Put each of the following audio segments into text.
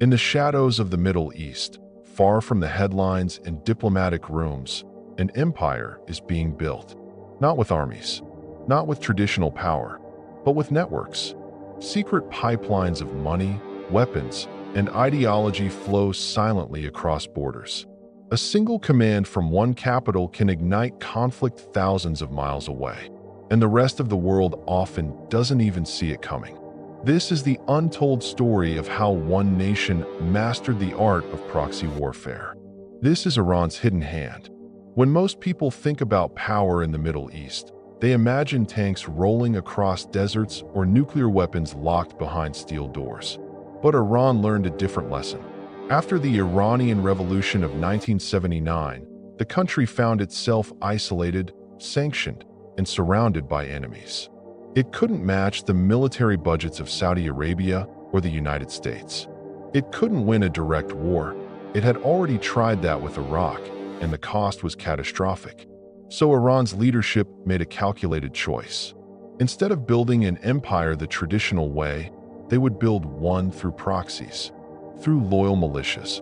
In the shadows of the Middle East, far from the headlines and diplomatic rooms, an empire is being built. Not with armies, not with traditional power, but with networks. Secret pipelines of money, weapons, and ideology flow silently across borders. A single command from one capital can ignite conflict thousands of miles away, and the rest of the world often doesn't even see it coming. This is the untold story of how one nation mastered the art of proxy warfare. This is Iran's hidden hand. When most people think about power in the Middle East, they imagine tanks rolling across deserts or nuclear weapons locked behind steel doors. But Iran learned a different lesson. After the Iranian Revolution of 1979, the country found itself isolated, sanctioned, and surrounded by enemies. It couldn't match the military budgets of Saudi Arabia or the United States. It couldn't win a direct war. It had already tried that with Iraq, and the cost was catastrophic. So Iran's leadership made a calculated choice. Instead of building an empire the traditional way, they would build one through proxies, through loyal militias,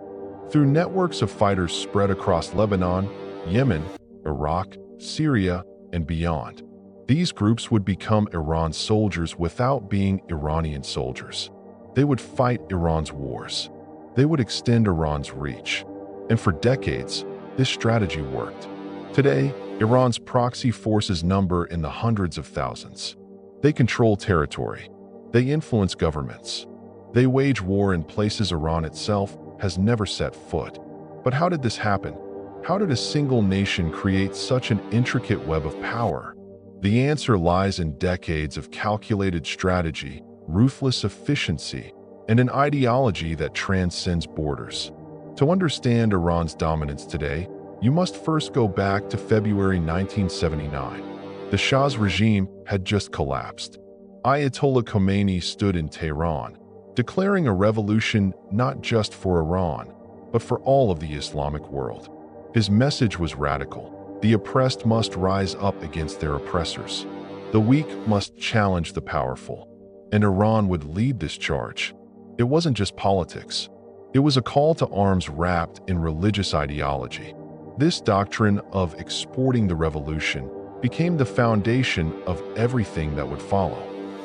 through networks of fighters spread across Lebanon, Yemen, Iraq, Syria, and beyond. These groups would become Iran's soldiers without being Iranian soldiers. They would fight Iran's wars. They would extend Iran's reach. And for decades, this strategy worked. Today, Iran's proxy forces number in the hundreds of thousands. They control territory. They influence governments. They wage war in places Iran itself has never set foot. But how did this happen? How did a single nation create such an intricate web of power? The answer lies in decades of calculated strategy, ruthless efficiency, and an ideology that transcends borders. To understand Iran's dominance today, you must first go back to February 1979. The Shah's regime had just collapsed. Ayatollah Khomeini stood in Tehran, declaring a revolution not just for Iran, but for all of the Islamic world. His message was radical. The oppressed must rise up against their oppressors. The weak must challenge the powerful. And Iran would lead this charge. It wasn't just politics. It was a call to arms wrapped in religious ideology. This doctrine of exporting the revolution became the foundation of everything that would follow.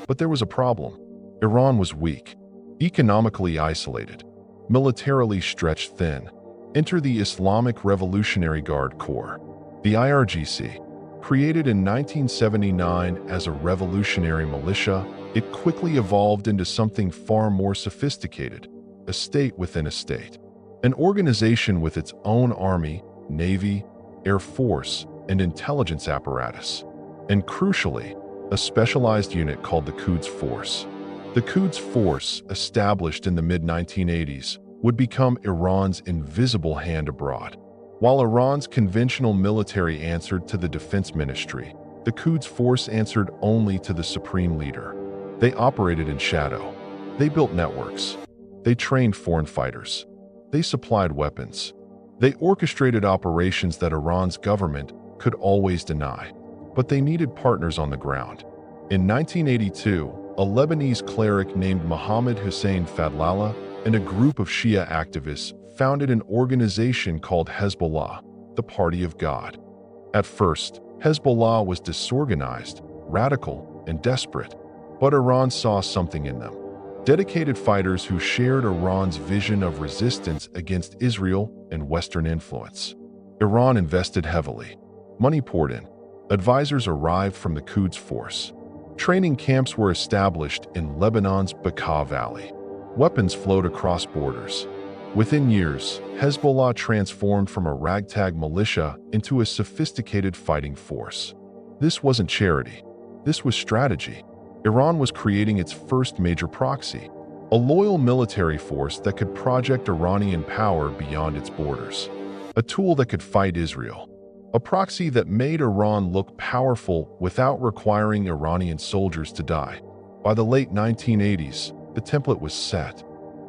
But there was a problem. Iran was weak, economically isolated, militarily stretched thin. Enter the Islamic Revolutionary Guard Corps. The IRGC, created in 1979 as a revolutionary militia, it quickly evolved into something far more sophisticated, a state within a state. An organization with its own army, navy, air force, and intelligence apparatus. And crucially, a specialized unit called the Quds Force. The Quds Force, established in the mid-1980s, would become Iran's invisible hand abroad. While Iran's conventional military answered to the defense ministry, the Quds Force answered only to the supreme leader. They operated in shadow. They built networks. They trained foreign fighters. They supplied weapons. They orchestrated operations that Iran's government could always deny. But they needed partners on the ground. In 1982, a Lebanese cleric named Mohammed Hussein Fadlallah and a group of Shia activists founded an organization called Hezbollah, the Party of God. At first, Hezbollah was disorganized, radical, and desperate, but Iran saw something in them. Dedicated fighters who shared Iran's vision of resistance against Israel and Western influence. Iran invested heavily. Money poured in. Advisors arrived from the Quds Force. Training camps were established in Lebanon's Bekaa Valley. Weapons flowed across borders. Within years, Hezbollah transformed from a ragtag militia into a sophisticated fighting force. This wasn't charity. This was strategy. Iran was creating its first major proxy, a loyal military force that could project Iranian power beyond its borders, a tool that could fight Israel, a proxy that made Iran look powerful without requiring Iranian soldiers to die. By the late 1980s, the template was set.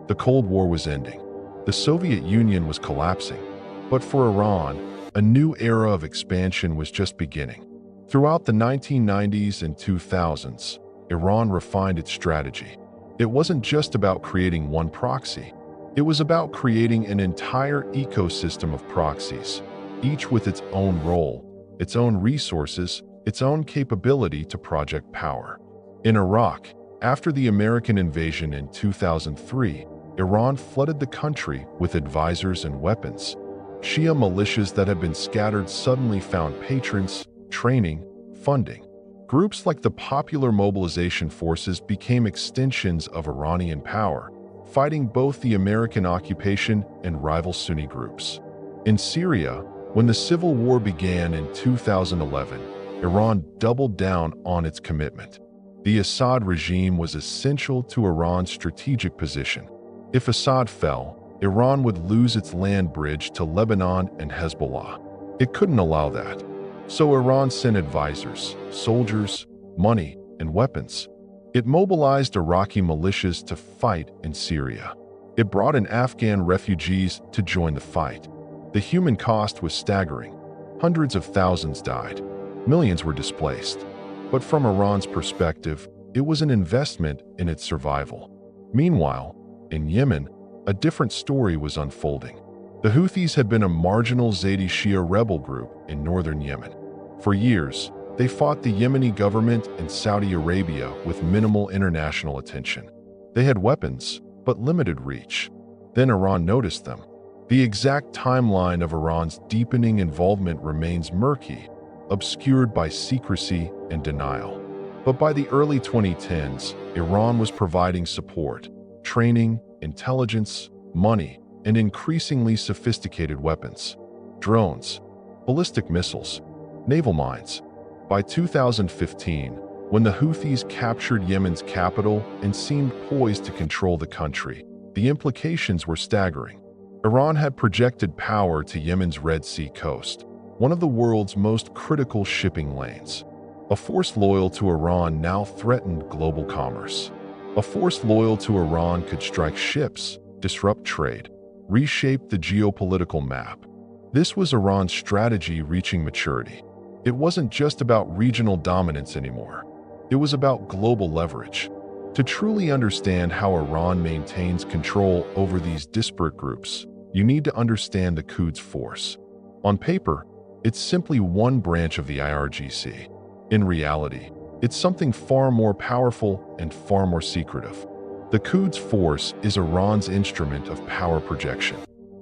The Cold War was ending. The Soviet Union was collapsing. But for Iran, a new era of expansion was just beginning. Throughout the 1990s and 2000s, Iran refined its strategy. It wasn't just about creating one proxy. It was about creating an entire ecosystem of proxies, each with its own role, its own resources, its own capability to project power. In Iraq, after the American invasion in 2003, Iran flooded the country with advisors and weapons. Shia militias that had been scattered suddenly found patrons, training, funding. Groups like the Popular Mobilization Forces became extensions of Iranian power, fighting both the American occupation and rival Sunni groups. In Syria, when the civil war began in 2011, Iran doubled down on its commitment. The Assad regime was essential to Iran's strategic position. If Assad fell, Iran would lose its land bridge to Lebanon and Hezbollah. It couldn't allow that. So Iran sent advisors, soldiers, money, and weapons. It mobilized Iraqi militias to fight in Syria. It brought in Afghan refugees to join the fight. The human cost was staggering. Hundreds of thousands died. Millions were displaced. But from Iran's perspective, it was an investment in its survival. Meanwhile, in Yemen, a different story was unfolding. The Houthis had been a marginal Zaidi Shia rebel group in northern Yemen. For years, they fought the Yemeni government and Saudi Arabia with minimal international attention. They had weapons, but limited reach. Then Iran noticed them. The exact timeline of Iran's deepening involvement remains murky, obscured by secrecy and denial. But by the early 2010s, Iran was providing support, training, intelligence, money, and increasingly sophisticated weapons. Drones, ballistic missiles, naval mines. By 2015, when the Houthis captured Yemen's capital and seemed poised to control the country, the implications were staggering. Iran had projected power to Yemen's Red Sea coast, one of the world's most critical shipping lanes. A force loyal to Iran now threatened global commerce. A force loyal to Iran could strike ships, disrupt trade, reshape the geopolitical map. This was Iran's strategy reaching maturity. It wasn't just about regional dominance anymore. It was about global leverage. To truly understand how Iran maintains control over these disparate groups, you need to understand the Quds force. On paper, it's simply one branch of the IRGC. In reality, it's something far more powerful and far more secretive. The Quds force is Iran's instrument of power projection.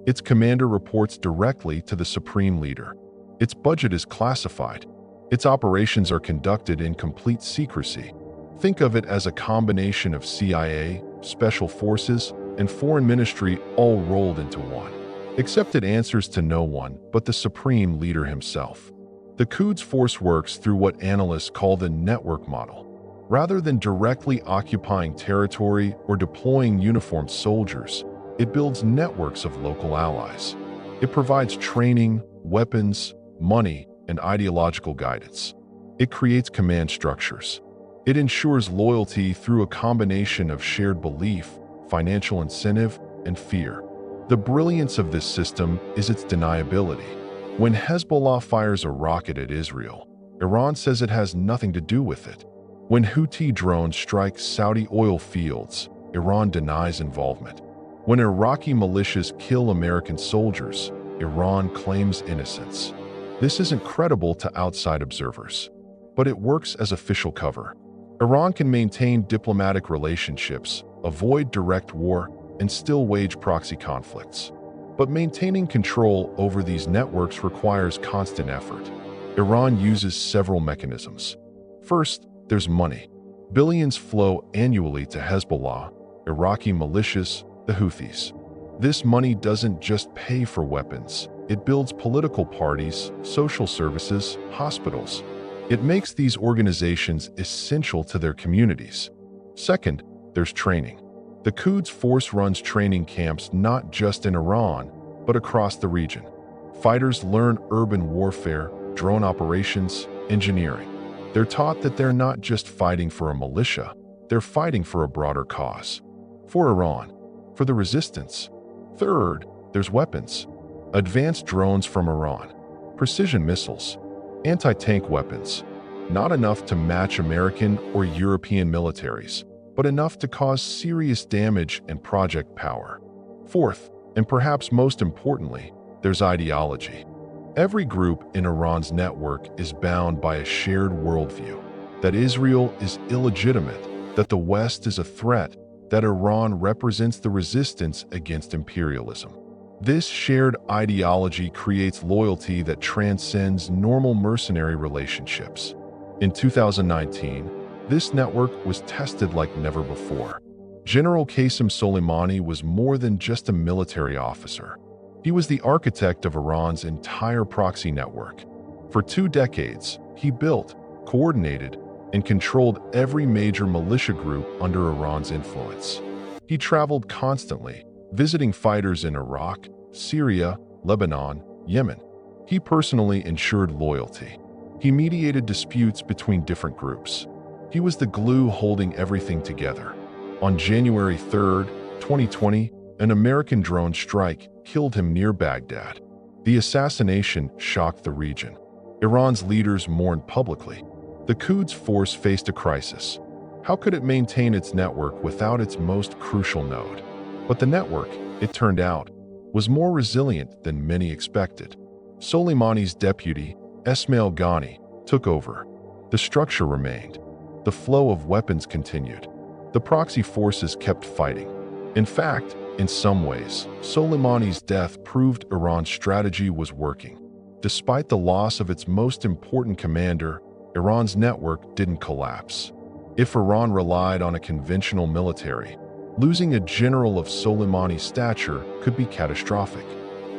Its commander reports directly to the supreme leader. Its budget is classified. Its operations are conducted in complete secrecy. Think of it as a combination of CIA, special forces, and foreign ministry all rolled into one. Except it answers to no one but the supreme leader himself. The Quds force works through what analysts call the network model. Rather than directly occupying territory or deploying uniformed soldiers, it builds networks of local allies. It provides training, weapons, money, and ideological guidance. It creates command structures. It ensures loyalty through a combination of shared belief, financial incentive, and fear. The brilliance of this system is its deniability. When Hezbollah fires a rocket at Israel, Iran says it has nothing to do with it. When Houthi drones strike Saudi oil fields, Iran denies involvement. When Iraqi militias kill American soldiers, Iran claims innocence. This isn't credible to outside observers, but it works as official cover. Iran can maintain diplomatic relationships, avoid direct war, and still wage proxy conflicts. But maintaining control over these networks requires constant effort. Iran uses several mechanisms. First, there's money. Billions flow annually to Hezbollah, Iraqi militias, the Houthis. This money doesn't just pay for weapons. It builds political parties, social services, hospitals. It makes these organizations essential to their communities. Second, there's training. The Quds force runs training camps not just in Iran, but across the region. Fighters learn urban warfare, drone operations, engineering. They're taught that they're not just fighting for a militia, they're fighting for a broader cause. For Iran, for the resistance. Third, there's weapons. Advanced drones from Iran, precision missiles, anti-tank weapons. Not enough to match American or European militaries, but enough to cause serious damage and project power. Fourth, and perhaps most importantly, there's ideology. Every group in Iran's network is bound by a shared worldview, that Israel is illegitimate, that the West is a threat, that Iran represents the resistance against imperialism. This shared ideology creates loyalty that transcends normal mercenary relationships. In 2019, this network was tested like never before. General Qasem Soleimani was more than just a military officer. He was the architect of Iran's entire proxy network. For 2 decades, he built, coordinated, and controlled every major militia group under Iran's influence. He traveled constantly, visiting fighters in Iraq, Syria, Lebanon, Yemen. He personally ensured loyalty. He mediated disputes between different groups. He was the glue holding everything together. On January 3, 2020, an American drone strike killed him near Baghdad. The assassination shocked the region. Iran's leaders mourned publicly. The Quds force faced a crisis. How could it maintain its network without its most crucial node? But the network, it turned out, was more resilient than many expected. Soleimani's deputy, Esmail Ghani, took over. The structure remained. The flow of weapons continued. The proxy forces kept fighting. In fact, in some ways, Soleimani's death proved Iran's strategy was working. Despite the loss of its most important commander, Iran's network didn't collapse. If Iran relied on a conventional military, losing a general of Soleimani's stature could be catastrophic.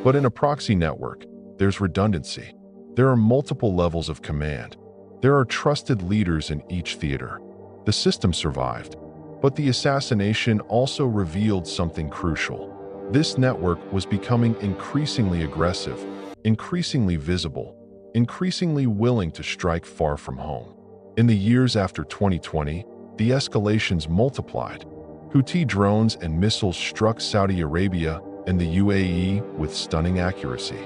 But in a proxy network, there's redundancy. There are multiple levels of command. There are trusted leaders in each theater. The system survived, but the assassination also revealed something crucial. This network was becoming increasingly aggressive, increasingly visible, increasingly willing to strike far from home. In the years after 2020, the escalations multiplied. Houthi drones and missiles struck Saudi Arabia and the UAE with stunning accuracy.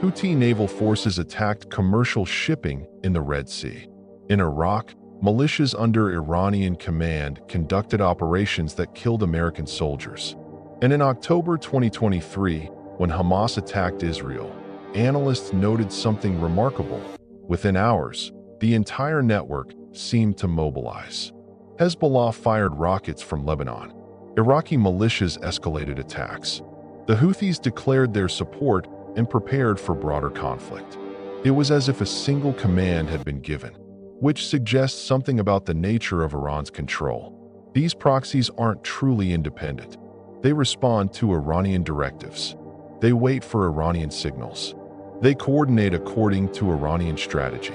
Houthi naval forces attacked commercial shipping in the Red Sea. In Iraq, militias under Iranian command conducted operations that killed American soldiers. And in October 2023, when Hamas attacked Israel, analysts noted something remarkable. Within hours, the entire network seemed to mobilize. Hezbollah fired rockets from Lebanon. Iraqi militias escalated attacks. The Houthis declared their support and prepared for broader conflict. It was as if a single command had been given, which suggests something about the nature of Iran's control. These proxies aren't truly independent. They respond to Iranian directives. They wait for Iranian signals. They coordinate according to Iranian strategy.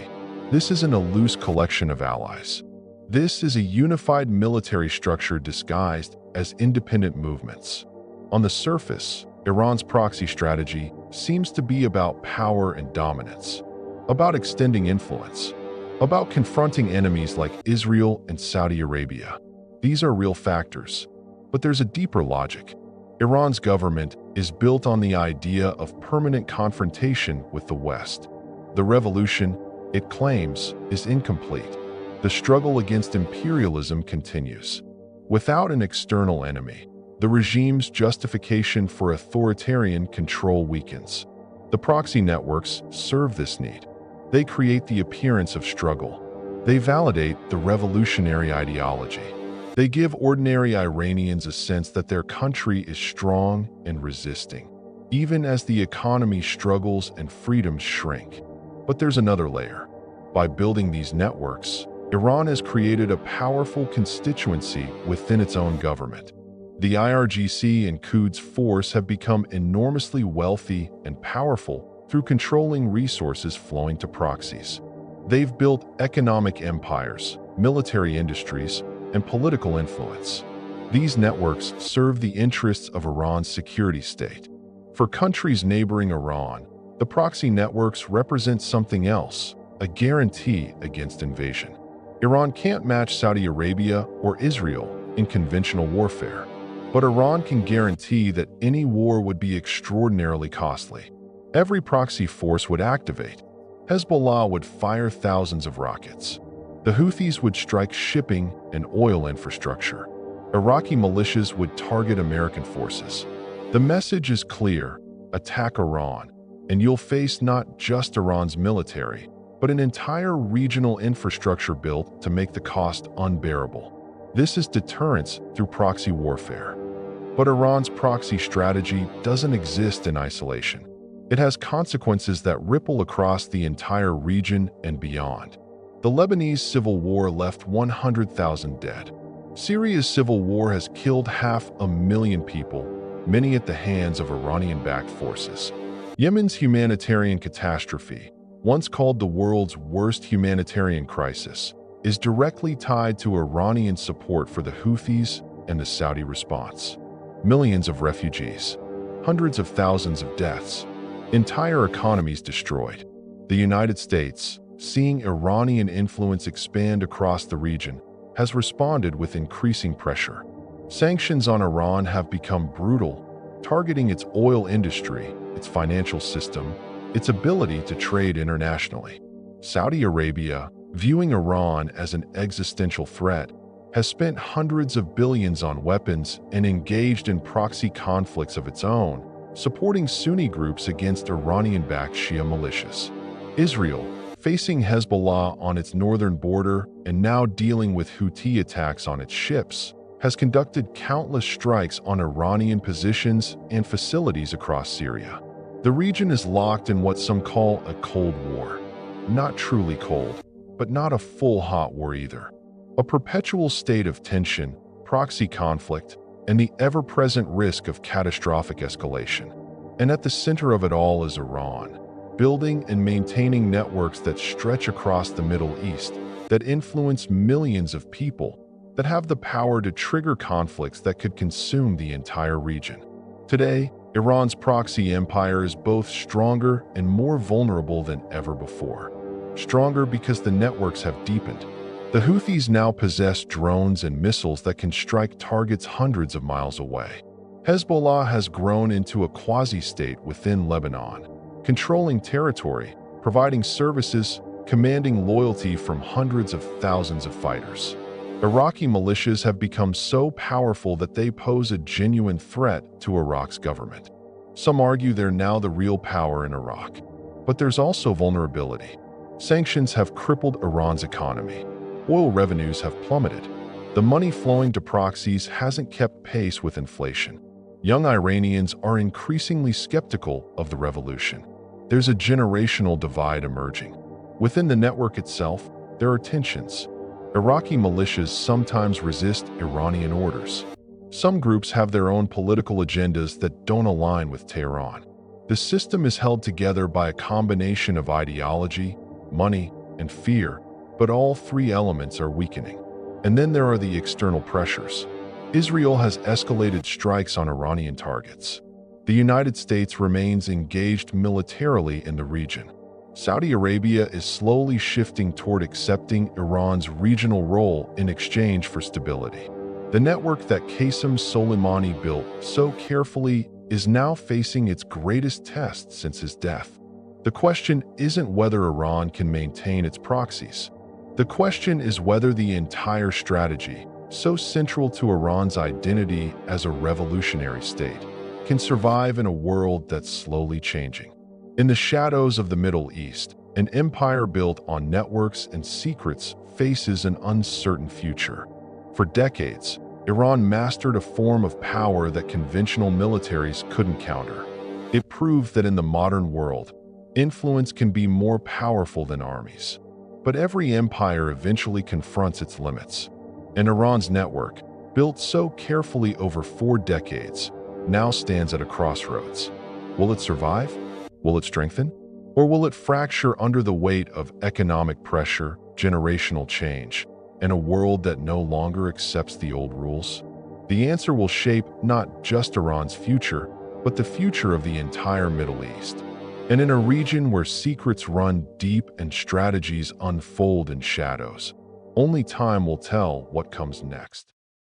This isn't a loose collection of allies. This is a unified military structure disguised as independent movements. On the surface, Iran's proxy strategy seems to be about power and dominance, about extending influence, about confronting enemies like Israel and Saudi Arabia. These are real factors, but there's a deeper logic. Iran's government is built on the idea of permanent confrontation with the West. The revolution, it claims, is incomplete. The struggle against imperialism continues. Without an external enemy, the regime's justification for authoritarian control weakens. The proxy networks serve this need. They create the appearance of struggle. They validate the revolutionary ideology. They give ordinary Iranians a sense that their country is strong and resisting, even as the economy struggles and freedoms shrink. But there's another layer. By building these networks, Iran has created a powerful constituency within its own government. The IRGC and Quds force have become enormously wealthy and powerful through controlling resources flowing to proxies. They've built economic empires, military industries, and political influence. These networks serve the interests of Iran's security state. For countries neighboring Iran, the proxy networks represent something else, a guarantee against invasion. Iran can't match Saudi Arabia or Israel in conventional warfare, but Iran can guarantee that any war would be extraordinarily costly. Every proxy force would activate. Hezbollah would fire thousands of rockets. The Houthis would strike shipping and oil infrastructure. Iraqi militias would target American forces. The message is clear: attack Iran, and you'll face not just Iran's military, but an entire regional infrastructure built to make the cost unbearable. This is deterrence through proxy warfare. But Iran's proxy strategy doesn't exist in isolation. It has consequences that ripple across the entire region and beyond. The Lebanese civil war left 100,000 dead. Syria's civil war has killed 500,000 people, many at the hands of Iranian-backed forces. Yemen's humanitarian catastrophe, once called the world's worst humanitarian crisis, is directly tied to Iranian support for the Houthis and the Saudi response. Millions of refugees, hundreds of thousands of deaths, entire economies destroyed. The United States, seeing Iranian influence expand across the region, has responded with increasing pressure. Sanctions on Iran have become brutal, targeting its oil industry, its financial system, its ability to trade internationally. Saudi Arabia, viewing Iran as an existential threat, has spent hundreds of billions on weapons and engaged in proxy conflicts of its own, supporting Sunni groups against Iranian-backed Shia militias. Israel, facing Hezbollah on its northern border and now dealing with Houthi attacks on its ships, has conducted countless strikes on Iranian positions and facilities across Syria. The region is locked in what some call a cold war. Not truly cold, but not a full hot war either. A perpetual state of tension, proxy conflict, and the ever-present risk of catastrophic escalation. And at the center of it all is Iran, building and maintaining networks that stretch across the Middle East, that influence millions of people, that have the power to trigger conflicts that could consume the entire region. Today, Iran's proxy empire is both stronger and more vulnerable than ever before. Stronger because the networks have deepened. The Houthis now possess drones and missiles that can strike targets hundreds of miles away. Hezbollah has grown into a quasi-state within Lebanon, controlling territory, providing services, commanding loyalty from hundreds of thousands of fighters. Iraqi militias have become so powerful that they pose a genuine threat to Iraq's government. Some argue they're now the real power in Iraq. But there's also vulnerability. Sanctions have crippled Iran's economy. Oil revenues have plummeted. The money flowing to proxies hasn't kept pace with inflation. Young Iranians are increasingly skeptical of the revolution. There's a generational divide emerging. Within the network itself, there are tensions. Iraqi militias sometimes resist Iranian orders. Some groups have their own political agendas that don't align with Tehran. The system is held together by a combination of ideology, money, and fear, but all three elements are weakening. And then there are the external pressures. Israel has escalated strikes on Iranian targets. The United States remains engaged militarily in the region. Saudi Arabia is slowly shifting toward accepting Iran's regional role in exchange for stability. The network that Qasem Soleimani built so carefully is now facing its greatest test since his death. The question isn't whether Iran can maintain its proxies. The question is whether the entire strategy, so central to Iran's identity as a revolutionary state, can survive in a world that's slowly changing. In the shadows of the Middle East, an empire built on networks and secrets faces an uncertain future. For decades, Iran mastered a form of power that conventional militaries couldn't counter. It proved that in the modern world, influence can be more powerful than armies. But every empire eventually confronts its limits. And Iran's network, built so carefully over 4 decades, now stands at a crossroads. Will it survive? Will it strengthen? Or will it fracture under the weight of economic pressure, generational change, and a world that no longer accepts the old rules? The answer will shape not just Iran's future, but the future of the entire Middle East. And in a region where secrets run deep and strategies unfold in shadows, only time will tell what comes next.